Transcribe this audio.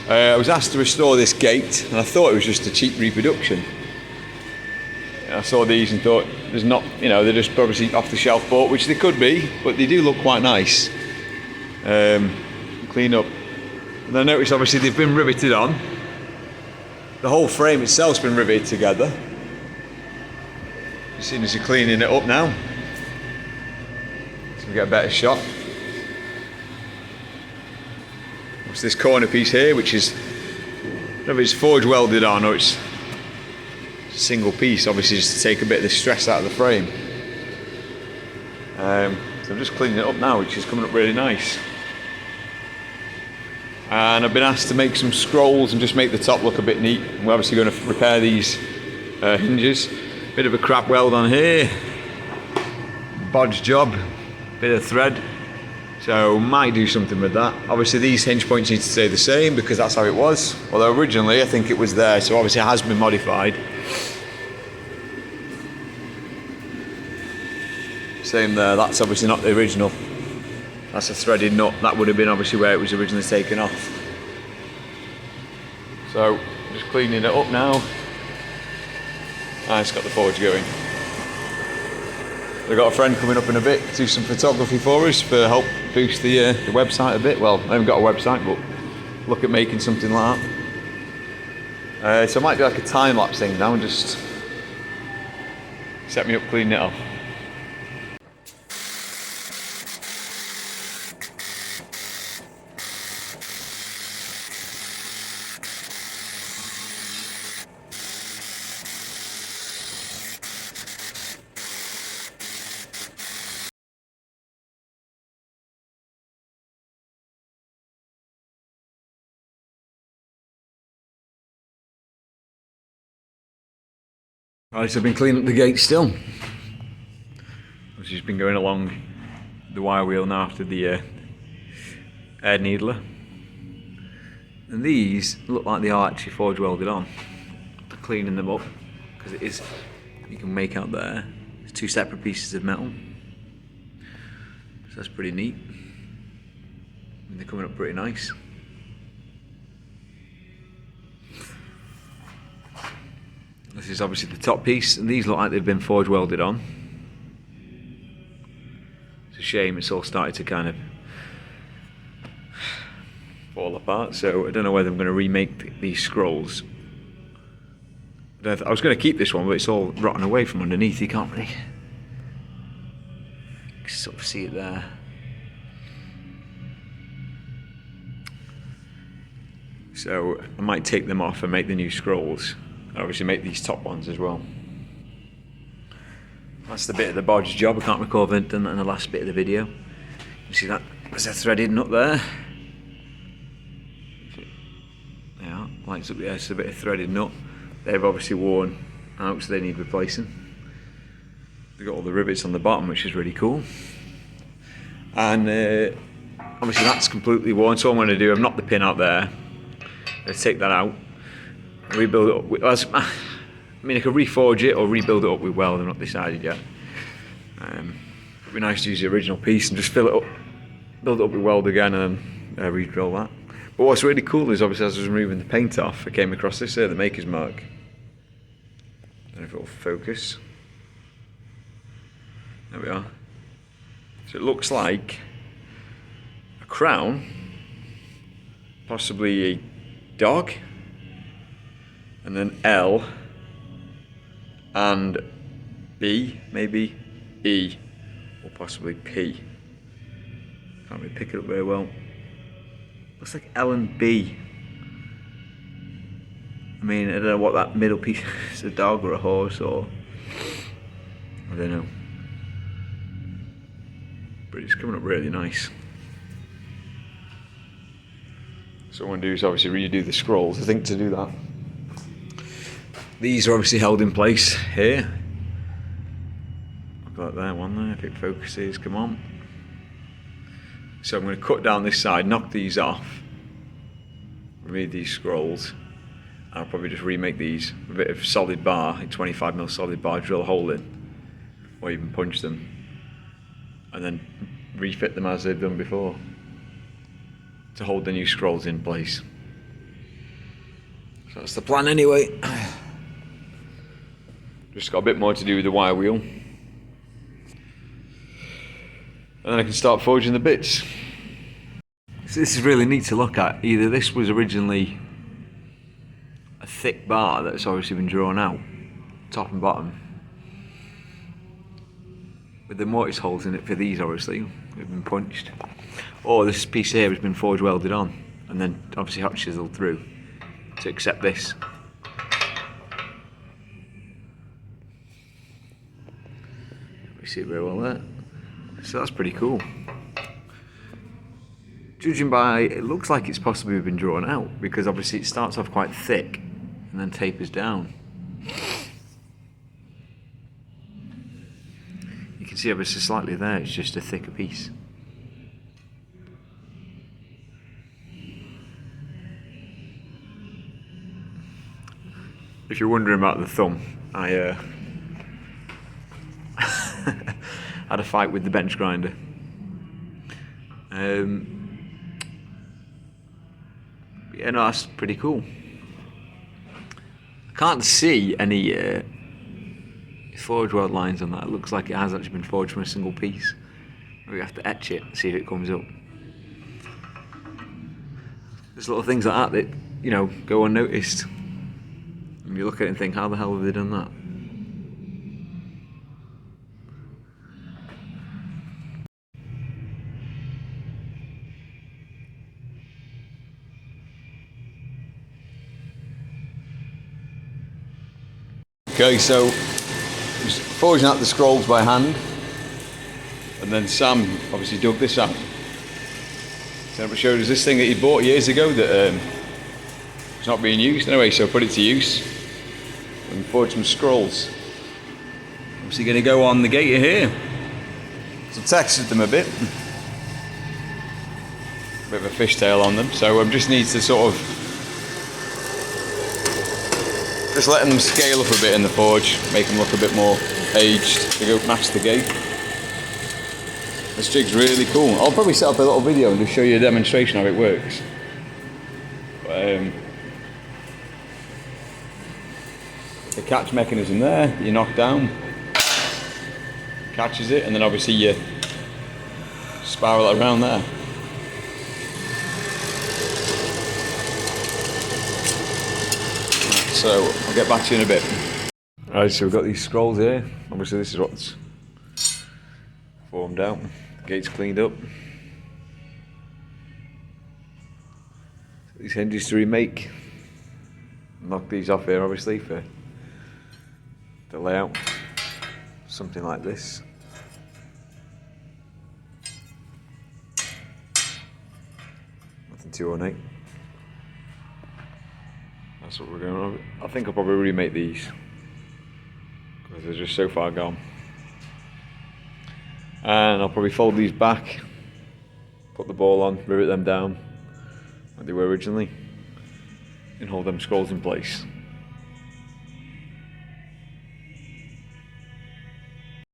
I was asked to restore this gate, and I thought it was just a cheap reproduction. I saw these and thought, there's not, you know, they're just obviously off the shelf bought, which they could be, but they do look quite nice. Clean up. And I noticed obviously they've been riveted on. The whole frame itself's been riveted together. As soon as you're cleaning it up now, so we get a better shot. There's this corner piece here, which is, I don't know if it's forge welded on or it's single piece, obviously just to take a bit of the stress out of the frame. So I'm just cleaning it up now, which is coming up really nice. And I've been asked to make some scrolls and just make the top look a bit neat. We're obviously going to repair these hinges. Bit of a crap weld on here. Bodge job. Bit of thread. So might do something with that. Obviously these hinge points need to stay the same because that's how it was. Although originally I think it was there, so obviously it has been modified. Same there, that's obviously not the original. That's a threaded nut. That would have been obviously where it was originally taken off. So just cleaning it up now. It's got the forge going. We've got a friend coming up in a bit to do some photography for us for help boost the website a bit. Well, I haven't got a website, but look at making something like that. So I might do like a time-lapse thing now and just set me up cleaning it off. Right, so I've been cleaning up the gate still. I've just been going along the wire wheel now after the air needler. And these look like they are actually forge welded on. I'm cleaning them up because it is, you can make out there, there's two separate pieces of metal. So that's pretty neat. And they're coming up pretty nice. This is obviously the top piece, and these look like they've been forge welded on. It's a shame it's all started to kind of fall apart, so I don't know whether I'm going to remake these scrolls. I was going to keep this one, but it's all rotten away from underneath. You can't really sort of see it there. So I might take them off and make the new scrolls. Obviously make these top ones as well. That's the bit of the bodge job. I can't recall if I've done that in the last bit of the video. You see that? There's a threaded nut there. Yeah, lights up there. It's a bit of threaded nut. They've obviously worn out, so they need replacing. They've got all the rivets on the bottom, which is really cool. And obviously that's completely worn. So what I'm going to do, I've knocked the pin out there. Let's take that out. Rebuild it up with, I mean I could reforge it or rebuild it up with weld. I'm not decided yet. It'd be nice to use the original piece and just fill it up, build it up with weld again and re-drill that. But what's really cool is obviously as I was removing the paint off, I came across this here, the maker's mark. I don't know if it'll focus. There we are. So it looks like a crown, possibly a dog, and then L and B, maybe E, or possibly P. Can't really pick it up very well. Looks like L and B. I mean, I don't know what that middle piece is, a dog or a horse or, I don't know. But it's coming up really nice. So what I'm going to do is obviously redo the scrolls. I think to do that, these are obviously held in place here. I've got that one there, if it focuses, come on. So I'm going to cut down this side, knock these off, remove these scrolls. I'll probably just remake these with a bit of solid bar, a 25mm solid bar, drill a hole in, or even punch them, and then refit them as they've done before to hold the new scrolls in place. So that's the plan anyway. Just got a bit more to do with the wire wheel. And then I can start forging the bits. So this is really neat to look at. Either this was originally a thick bar that's obviously been drawn out, top and bottom, with the mortise holes in it for these obviously, have been punched. Or this piece here has been forge welded on, and then obviously hot chiseled through to accept this. We see it very well there. So that's pretty cool. Judging by, it looks like it's possibly been drawn out, because obviously it starts off quite thick and then tapers down. You can see obviously slightly there, it's just a thicker piece. If you're wondering about the thumb, I had a fight with the bench grinder. Yeah, no, that's pretty cool. I can't see any forge weld lines on that. It looks like it has actually been forged from a single piece. We have to etch it, see if it comes up. There's little things like that that, you know, go unnoticed. And you look at it and think, how the hell have they done that? Okay, so just forging out the scrolls by hand, and then Sam obviously dug this out. So it showed us this thing that he bought years ago that it's not being used anyway, so I put it to use and forged some scrolls. Obviously going to go on the gator here. So textured them a bit. Bit of a fishtail on them, so just needs to sort of just letting them scale up a bit in the forge, make them look a bit more aged to go match the gate. This jig's really cool. I'll probably set up a little video and just show you a demonstration of how it works. The catch mechanism there, you knock down, catches it, and then obviously you spiral it around there. So I'll get back to you in a bit. Alright, so we've got these scrolls here. Obviously this is what's formed out. The gate's cleaned up. So these hinges to remake. Knock these off here obviously for the layout. Something like this. Nothing too ornate. That's what we're going on. I think I'll probably remake these because they're just so far gone. And I'll probably fold these back, put the ball on, rivet them down like they were originally, and hold them scrolls in place.